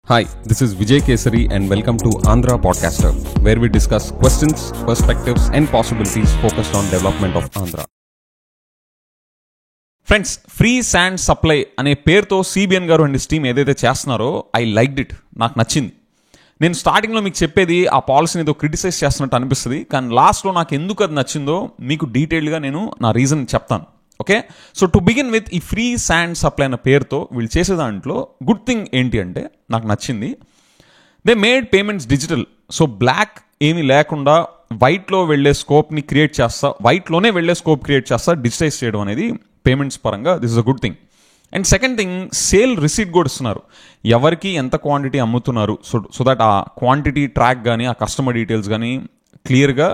Hi, this is Vijay Kesari and welcome to Andhra Podcaster, where we discuss questions, perspectives and possibilities focused on development of Andhra. Friends, free sand supply అనే పేరుతో CBN garu and team ఏదైతే చేస్తున్నారో I liked it. నాకు నచ్చింది. నేను స్టార్టింగ్లో మీకు చెప్పేది ఆ పాలసీని ఏదో క్రిటిసైజ్ చేస్తున్నట్టు అనిపిస్తుంది, కానీ లాస్ట్లో నాకు ఎందుకు అది నచ్చిందో మీకు డీటెయిల్గా నేను నా రీజన్ చెప్తాను. Okay, so to begin with ఈ ఫ్రీ శాండ్ సప్లై అనే పేరుతో వీళ్ళు చేసే దాంట్లో గుడ్ థింగ్ ఏంటి అంటే నాకు నచ్చింది, they made payments digital. So black ఏమీ లేకుండా వైట్లోనే వెళ్ళే స్కోప్ క్రియేట్ చేస్తా డిజిటైజ్ చేయడం అనేది పేమెంట్స్ పరంగా this is a good thing. And second thing, sale receipt కూడా ఇస్తున్నారు. ఎవరికి ఎంత క్వాంటిటీ అమ్ముతున్నారు సో దట్ ఆ క్వాంటిటీ ట్రాక్ కానీ ఆ కస్టమర్ డీటెయిల్స్ కానీ క్లియర్గా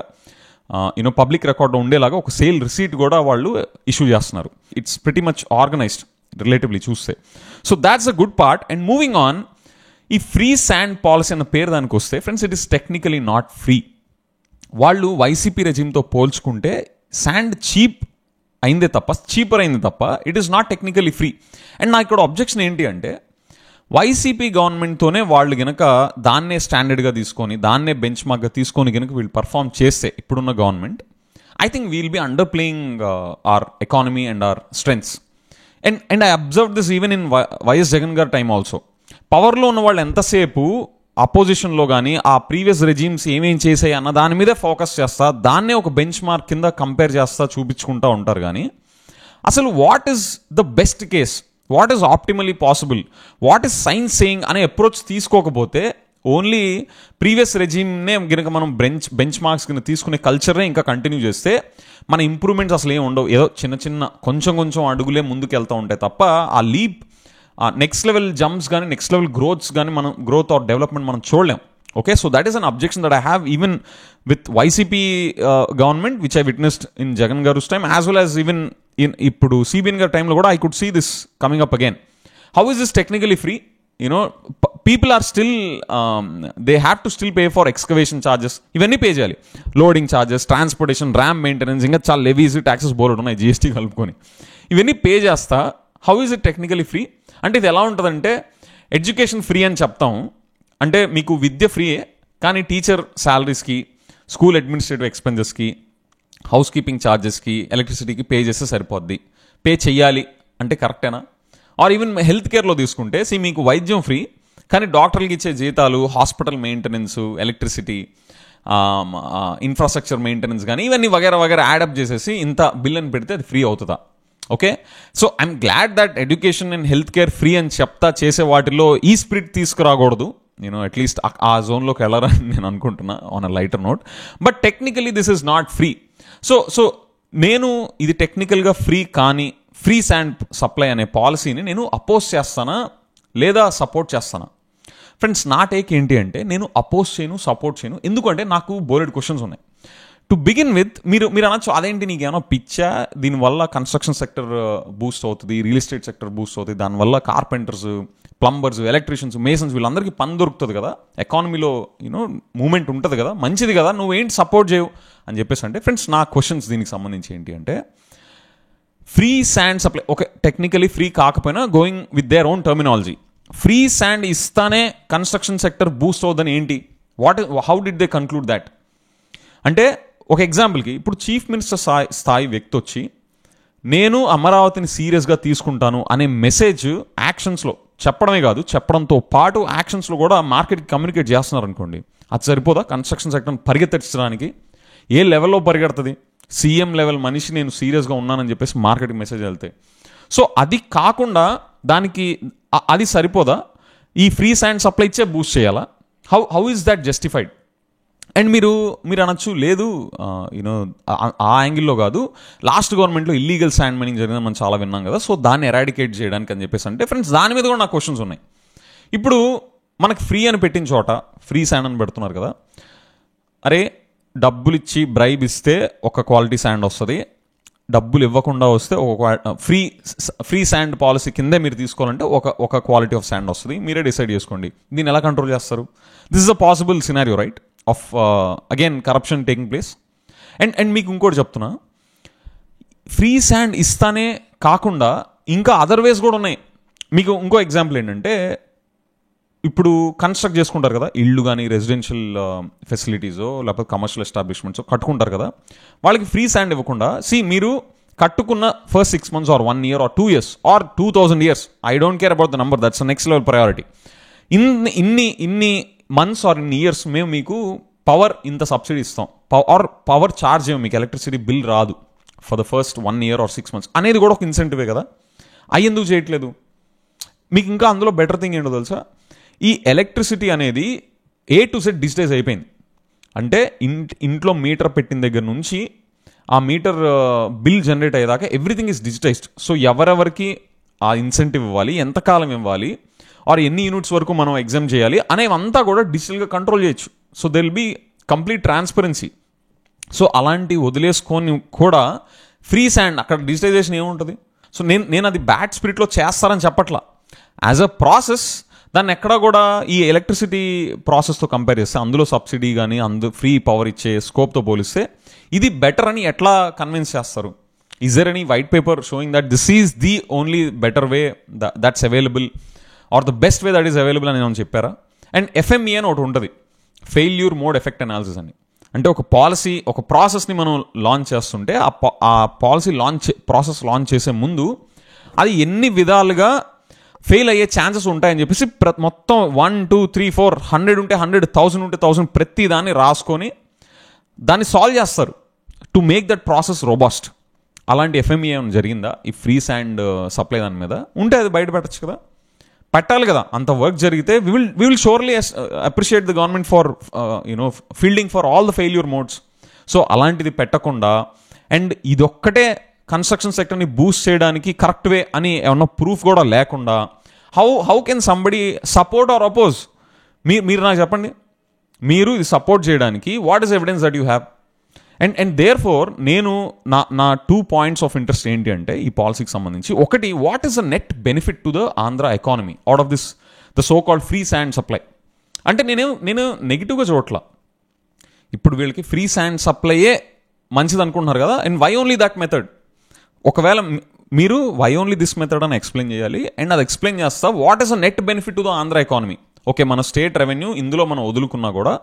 పబ్లిక్ రికార్డ్లో ఉండేలాగా ఒక సేల్ రిసీట్ కూడా వాళ్ళు ఇష్యూ చేస్తున్నారు. It's pretty much organised relatively చూస్తే. So that's a good part. And moving on, ఈ ఫ్రీ శాండ్ పాలసీ అన్న పేరు దానికి వస్తే friends, it is technically not free. వాళ్ళు వైసీపీ రెజిమ్తో పోల్చుకుంటే శాండ్ చీపర్ అయింది తప్ప it is not technically free. And నాకు ఇక్కడ అబ్జెక్షన్ ఏంటి అంటే, వైసీపీ గవర్నమెంట్తోనే వాళ్ళు గనక దాన్నే స్టాండర్డ్గా తీసుకొని దాన్నే బెంచ్ మార్క్గా తీసుకొని గనక వీళ్ళు పర్ఫామ్ చేస్తే ఇప్పుడున్న government, I think we'll be underplaying our economy and our strengths. And I observe this even in YS Jagan గారి టైం ఆల్సో. పవర్లో ఉన్న వాళ్ళు ఎంతసేపు అపోజిషన్లో కానీ ఆ ప్రీవియస్ రెజీమ్స్ ఏమేం చేసాయి అన్న దాని మీదే ఫోకస్ చేస్తా, దాన్నే ఒక బెంచ్ మార్క్ కింద కంపేర్ చేస్తా చూపించుకుంటూ ఉంటారు. కానీ అసలు what is the best case, what is optimally possible, what is science saying అనే అప్రోచ్ తీసుకోకపోతే, ఓన్లీ ప్రీవియస్ రెజీమ్నే కనుక మనం బెంచ్ మార్క్స్ కింద తీసుకునే కల్చర్నే ఇంకా కంటిన్యూ చేస్తే మన ఇంప్రూవ్మెంట్స్ అసలు ఏమి ఉండవు. ఏదో చిన్న కొంచెం అడుగులే ముందుకు వెళ్తూ ఉంటాయి తప్ప ఆ లీప్, నెక్స్ట్ లెవెల్ జంప్స్ కానీ next level growth or development మనం చూడలేం. Okay, so that is an objection that I have even with YCP government which I witnessed in Jagan గారుస్ time as well as even ఇప్పుడు CBN గారి టైంలో కూడా I could see this coming up again. How is this technically free? People are still they have to still pay for excavation charges, ఇవన్నీ pay చేయాలి. Loading charges, transportation, RAM maintenance, ఇంకా చాలా levies, taxes board ఉన్నాయి, GST కలుపుకొని ఇవన్నీ pay చేస్తా. How is it technically free? అంటే ఇది ఎలా ఉంటుందంటే, ఎడ్యుకేషన్ ఫ్రీ అని చెప్తాం అంటే మీకు విద్య ఫ్రీయే, కానీ టీచర్ శాలరీస్కి, స్కూల్ అడ్మినిస్ట్రేటివ్ ఎక్స్పెన్సెస్కి, హౌస్ కీపింగ్ ఛార్జెస్కి, ఎలక్ట్రిసిటీకి పే చేస్తే సరిపోద్ది. పే చెయ్యాలి అంటే కరెక్టేనా? ఆర్ ఈవెన్ హెల్త్ కేర్లో తీసుకుంటే మీకు వైద్యం ఫ్రీ, కానీ డాక్టర్లకి ఇచ్చే జీతాలు, hospital maintenance, electricity, infrastructure maintenance కానీ ఇవన్నీ వగేరా యాడప్ చేసేసి ఇంత బిల్ అని పెడితే అది ఫ్రీ అవుతుందా? Okay, so I'm glad that education and health care free అని చెప్తా చేసే వాటిలో ఈ స్పిరిట్ తీసుకురాకూడదు. అట్లీస్ట్ ఆ జోన్లోకి వెళ్ళరని నేను అనుకుంటున్నా on a lighter note. But technically this is not free. So నేను ఇది టెక్నికల్గా ఫ్రీ కానీ ఫ్రీ శాండ్ సప్లై అనే పాలసీని నేను అపోజ్ చేస్తానా లేదా సపోర్ట్ చేస్తానా? ఫ్రెండ్స్, నా టేక్ ఏంటి అంటే, నేను అపోజ్ చేయను, సపోర్ట్ చేయను. ఎందుకంటే నాకు బోలెడ్ క్వశ్చన్స్ ఉన్నాయి. టు బిగిన్ విత్, మీరు అనొచ్చు అదేంటి నీకేమో పిచ్చా, దీనివల్ల కన్స్ట్రక్షన్ సెక్టర్ బూస్ట్ అవుతుంది, రియల్ ఎస్టేట్ సెక్టర్ బూస్ట్ అవుతుంది, దానివల్ల కార్పెంటర్స్, ప్లంబర్స్, ఎలక్ట్రీషియన్స్, మేసన్స్ వీళ్ళందరికీ పని దొరుకుతుంది కదా, ఎకానమీలో మూమెంట్ ఉంటుంది కదా, మంచిది కదా, నువ్వేంటి సపోర్ట్ చేయవు అని చెప్పేసి అంటే, ఫ్రెండ్స్ నా క్వశ్చన్స్ దీనికి సంబంధించి ఏంటి అంటే, free sand supply okay technically free కాకపోయినా going with their own terminology, free sand ఇస్తానే కన్స్ట్రక్షన్ సెక్టర్ బూస్ట్ అవుతుందని ఏంటి? How did they conclude that? అంటే ఒక ఎగ్జాంపుల్కి, ఇప్పుడు చీఫ్ మినిస్టర్ స్థాయి వ్యక్తి వచ్చి నేను అమరావతిని సీరియస్గా తీసుకుంటాను అనే మెసేజ్ యాక్షన్స్లో చెప్పడమే కాదు, చెప్పడంతో పాటు యాక్షన్స్లో కూడా మార్కెట్కి కమ్యూనికేట్ చేస్తున్నారు అనుకోండి, అది సరిపోదా కన్స్ట్రక్షన్ సెక్టర్ని పరిగెత్తించడానికి? ఏ లెవెల్లో పరిగెడుతుంది? సీఎం లెవెల్ మనిషి నేను సీరియస్గా ఉన్నానని చెప్పేసి మార్కెట్కి మెసేజ్ వెళ్తే, సో అది కాకుండా దానికి అది సరిపోదా? ఈ ఫ్రీ శాండ్ సప్లై ఇచ్చే బూస్ట్ చేయాలా? How is that justified? And మీరు అనొచ్చు లేదు ఆ యాంగిల్లో కాదు, లాస్ట్ గవర్నమెంట్లో ఇల్లీగల్ శాండ్ మైనింగ్ జరిగిందని మనం చాలా విన్నాం కదా, సో దాన్ని ఎరాడికేట్ చేయడానికి అని చెప్పేసి అంటే, ఫ్రెండ్స్ దాని మీద కూడా నాకు క్వశ్చన్స్ ఉన్నాయి. ఇప్పుడు మనకి ఫ్రీ అని పెట్టిన చోట ఫ్రీ శాండ్ అని పెడుతున్నారు కదా, అరే డబ్బులు ఇచ్చి బ్రైబ్ ఇస్తే ఒక క్వాలిటీ శాండ్ వస్తుంది, డబ్బులు ఇవ్వకుండా వస్తే ఫ్రీ శాండ్ పాలసీ కిందే మీరు తీసుకోవాలంటే ఒక క్వాలిటీ ఆఫ్ శాండ్ వస్తుంది, మీరే డిసైడ్ చేసుకోండి. దీన్ని ఎలా కంట్రోల్ చేస్తారు? This is a possible scenario right of again corruption taking place. And మీకు ఇంకోటి చెప్తున్నా, ఫ్రీ శాండ్ ఇస్తానే కాకుండా ఇంకా అదర్ వేస్ కూడా ఉన్నాయి. మీకు ఇంకో ఎగ్జాంపుల్ ఏంటంటే, ఇప్పుడు కన్స్ట్రక్ట్ చేసుకుంటారు కదా ఇళ్ళు కానీ రెసిడెన్షియల్ ఫెసిలిటీసో లేకపోతే కమర్షియల్ ఎస్టాబ్లిష్మెంట్స్ కట్టుకుంటారు కదా, వాళ్ళకి ఫ్రీ శాండ్ ఇవ్వకుండా మీరు కట్టుకున్న first 6 months or 1 year or 2 years or 2000 years, I don't care about the number, that's next level priority. ఇన్ని మంత్స్ ఆర్ ఇన్ని ఇయర్స్ మేము మీకు పవర్ ఇంత సబ్సిడీ ఇస్తాం, ఆర్ పవర్ ఛార్జ్ ఏమో మీకు ఎలక్ట్రిసిటీ బిల్ రాదు for the first 1 year or 6 months అనేది కూడా ఒక ఇన్సెంటివే కదా. అవి ఎందుకు చేయట్లేదు? మీకు ఇంకా అందులో బెటర్ థింగ్ ఏంటో తెలుసా, ఈ ఎలక్ట్రిసిటీ అనేది A to Z డిజిటైజ్ అయిపోయింది. అంటే ఇంట్లో మీటర్ పెట్టిన దగ్గర నుంచి ఆ మీటర్ బిల్ జనరేట్ అయ్యేదాకా ఎవ్రీథింగ్ ఈజ్ డిజిటైజ్డ్. సో ఎవరెవరికి ఆ ఇన్సెంటివ్ ఇవ్వాలి, ఎంతకాలం ఇవ్వాలి, ఆర్ ఎన్ని యూనిట్స్ వరకు మనం ఎగ్జామ్ చేయాలి అనేవంతా కూడా డిజిటల్గా కంట్రోల్ చేయొచ్చు. So there will be complete transparency. So అలాంటి వదిలేసుకొని కూడా ఫ్రీ శాండ్ అక్కడ డిజిటైజేషన్ ఏముంటుంది? సో నేను అది బ్యాడ్ స్పిరిట్లో చేస్తారని చెప్పట్లా. యాజ్ అ ప్రాసెస్ దాన్ని ఎక్కడా కూడా ఈ ఎలక్ట్రిసిటీ ప్రాసెస్తో కంపేర్ చేస్తే, అందులో సబ్సిడీ కానీ ఫ్రీ పవర్ ఇచ్చే స్కోప్తో పోలిస్తే ఇది బెటర్ అని ఎట్లా కన్విన్స్ చేస్తారు? Is there any white paper showing that this is the only better way that's available or the best way that is available అని ఏమైనా చెప్పారా? అండ్ FME అని ఒకటి ఉంటుంది, ఫెయిల్యూర్ మోడ్ ఎఫెక్ట్ అనాలిసిస్ అని. అంటే ఒక పాలసీ, ఒక ప్రాసెస్ని మనం లాంచ్ చేస్తుంటే ఆ పాలసీ ప్రాసెస్ లాంచ్ చేసే ముందు అది ఎన్ని విధాలుగా ఫెయిల్ అయ్యే ఛాన్సెస్ ఉంటాయని చెప్పేసి మొత్తం 1, 2, 3, 4, 100 ఉంటే 100, 1000 ఉంటే 1000 ప్రతి దాన్ని రాసుకొని దాన్ని సాల్వ్ చేస్తారు to make that process robust. అలాంటి FME ఏమైనా జరిగిందా ఈ ఫ్రీ శాండ్ సప్లై దాని మీద? ఉంటే అది బయట పెట్టచ్చు కదా, పెట్టాలి కదా. అంత వర్క్ జరిగితే we will surely appreciate the government for fielding for all the failure modes. So అలాంటిది పెట్టకుండా, అండ్ ఇదొక్కటే కన్స్ట్రక్షన్ సెక్టర్ని బూస్ట్ చేయడానికి కరెక్ట్ వే అని ఏమన్నా ప్రూఫ్ కూడా లేకుండా how can somebody support or oppose? మీరు నాకు చెప్పండి, మీరు ఇది సపోర్ట్ చేయడానికి what is evidence that you have? And therefore నేను నా 2 points ఆఫ్ ఇంట్రెస్ట్ ఏంటి అంటే ఈ పాలసీకి సంబంధించి, ఒకటి, what is the net benefit to the Andhra economy out of this the so called free sand supply? అంటే నేను నెగిటివ్గా చూడట్లా. ఇప్పుడు వీళ్ళకి ఫ్రీ శాండ్ సప్లైయే మంచిది అనుకుంటున్నారు కదా, and why only that method? ఒకవేళ మీరు వై ఓన్లీ దిస్ మెథడ్ అని ఎక్స్ప్లెయిన్ చేయాలి, అండ్ అది ఎక్స్ప్లెయిన్ చేస్తా what is a net benefit to the Andhra economy. Okay, మన స్టేట్ రెవెన్యూ ఇందులో మనం వదులుకున్నా కూడా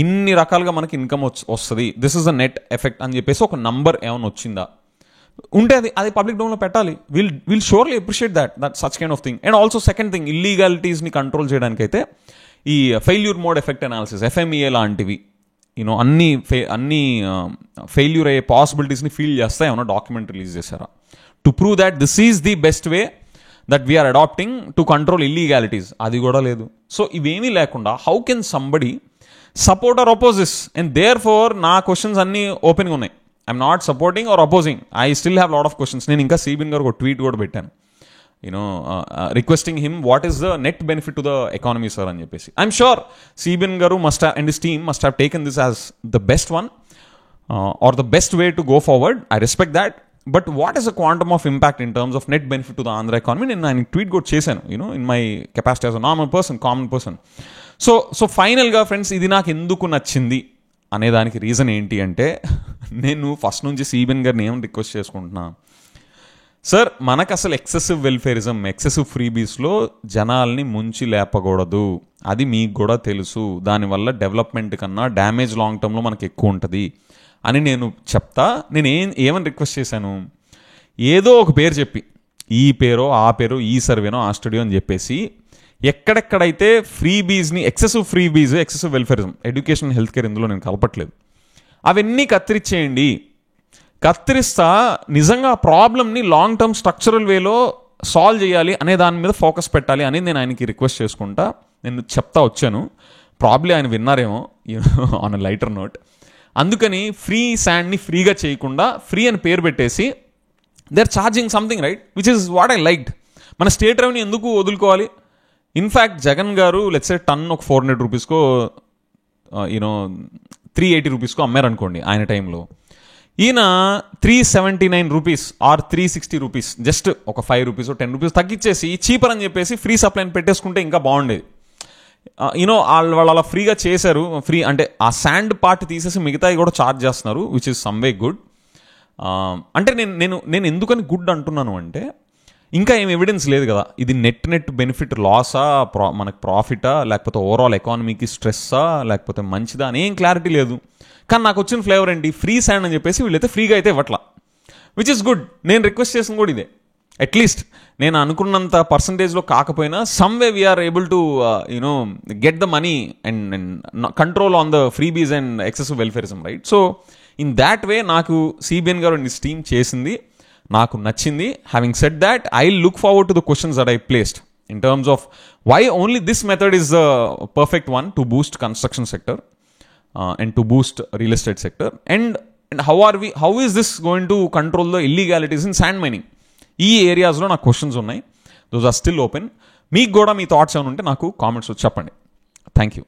ఇన్ని రకాలుగా మనకి ఇన్కమ్ వస్తుంది, this is the net effect అని చెప్పేసి ఒక నంబర్ ఏమైనా వచ్చిందా? ఉంటే అది పబ్లిక్ డొమైన్లో పెట్టాలి. Will surely appreciate that such kind of thing. And also second thing, ఇల్లీగాలిటీస్ని కంట్రోల్ చేయడానికైతే ఈ failure mode effect analysis, FMEA లాంటివి అన్ని ఫెయిల్యూర్ అయ్యే పాసిబిలిటీస్ని ఫీల్ చేస్తా ఏమైనా డాక్యుమెంట్ రిలీజ్ చేశారా to prove that this is the best way that we are adopting to control illegalities? అది కూడా లేదు. సో ఇవేమీ లేకుండా how can somebody support or oppose this? And therefore నా క్వశ్చన్స్ అన్నీ ఓపెన్గా ఉన్నాయి. I'm not supporting or opposing, I still have lot of questions. నేను ఇంకా CBN గారు ఒక ట్వీట్ కూడా పెట్టాను, requesting him what is the net benefit to the economy sir అని చెప్పేసి. I'm sure CBN garu and his team must have taken this as the best one or the best way to go forward. I respect that. But what is the quantum of impact in terms of net benefit to the Andhra economy? నేను ఆయన tweet కూడా చేశాను in my capacity as a normal person, common person. So ఫైనల్గా friends, ఇది నాకు ఎందుకు నచ్చింది అనేదానికి రీజన్ ఏంటి అంటే, నేను ఫస్ట్ నుంచి CBN గారిని ఏం రిక్వెస్ట్ చేసుకుంటున్నా, సార్ మనకు అసలు ఎక్సెసివ్ వెల్ఫేరిజం, ఎక్సెసివ్ ఫ్రీబీస్లో జనాల్ని ముంచి లేపకూడదు, అది మీకు కూడా తెలుసు. దానివల్ల డెవలప్మెంట్ కన్నా డ్యామేజ్ లాంగ్ టర్మ్లో మనకు ఎక్కువ ఉంటుంది అని నేను చెప్తా. నేను ఏమని రిక్వెస్ట్ చేశాను, ఏదో ఒక పేరు చెప్పి, ఈ పేరో ఆ పేరో, ఈ సర్వేనో ఆ స్టడీయో అని చెప్పేసి ఎక్కడెక్కడైతే ఫ్రీబీస్ని, excessive freebies, excessive welfarism, education, health care ఇందులో నేను కలపట్లేదు, అవన్నీ కత్తిరించేయండి. కత్తిరిస్తా నిజంగా ఆ ప్రాబ్లమ్ని లాంగ్ టర్మ్ స్ట్రక్చరల్ వేలో సాల్వ్ చేయాలి అనే దాని మీద ఫోకస్ పెట్టాలి అని నేను ఆయనకి రిక్వెస్ట్ చేసుకుంటా నేను చెప్తా వచ్చాను. ప్రాబ్లీ ఆయన విన్నారేమో ఆన్ అ లైటర్ నోట్. అందుకని ఫ్రీ శాండ్ని ఫ్రీగా చేయకుండా ఫ్రీ అని పేరు పెట్టేసి they are charging something, right, which is what I liked. మన స్టేట్ రెవెన్యూ ఎందుకు వదులుకోవాలి? ఇన్ఫ్యాక్ట్ జగన్ గారు లెట్స్ సే టన్ ఒక 400 రూపీస్కో 380 రూపీస్కో అమ్మారనుకోండి ఆయన టైంలో, ఈయన 379 రూపీస్ ఆర్ 360 రూపీస్, జస్ట్ ఒక 5 రూపీస్ 10 రూపీస్ తగ్గించేసి చీపర్ అని చెప్పేసి ఫ్రీ సప్లైని పెట్టేసుకుంటే ఇంకా బాగుండేది. వాళ్ళు అలా ఫ్రీగా చేశారు. ఫ్రీ అంటే ఆ శాండ్ పార్ట్ తీసేసి మిగతాయి కూడా ఛార్జ్ చేస్తున్నారు, which is some way good. అంటే నేను ఎందుకని గుడ్ అంటున్నాను అంటే, ఇంకా ఏం ఎవిడెన్స్ లేదు కదా, ఇది నెట్ బెనిఫిట్ లాసా, మనకు ప్రాఫిటా, లేకపోతే ఓవరాల్ ఎకానమీకి స్ట్రెస్సా, లేకపోతే మంచిదా అని ఏం క్లారిటీ లేదు. కానీ నాకు వచ్చిన ఫ్లేవర్ ఏంటి, ఫ్రీ శాండ్ అని చెప్పేసి వీళ్ళైతే ఫ్రీగా అయితే ఇవ్వట్లా, విచ్ ఇస్ గుడ్. నేను రిక్వెస్ట్ చేసిన కూడా ఇదే, అట్లీస్ట్ నేను అనుకున్నంత పర్సంటేజ్లో కాకపోయినా some way we are able to get the money and control on the freebies and excessive welfarism, right? So in that way నాకు CBN garu and his team చేసింది నాకు నచ్చింది. Having said that, I look forward to the questions that I placed in terms of why only this method is the perfect one to boost construction sector and to boost real estate sector, and how is this going to control the illegalities in sand mining. ఈ ఏరియాస్లో నాకు questions ఉన్నాయి, those are still open. మీకు కూడా మీ thoughts ఏమైనా ఉంటే నాకు comments వచ్చి చెప్పండి. Thank you.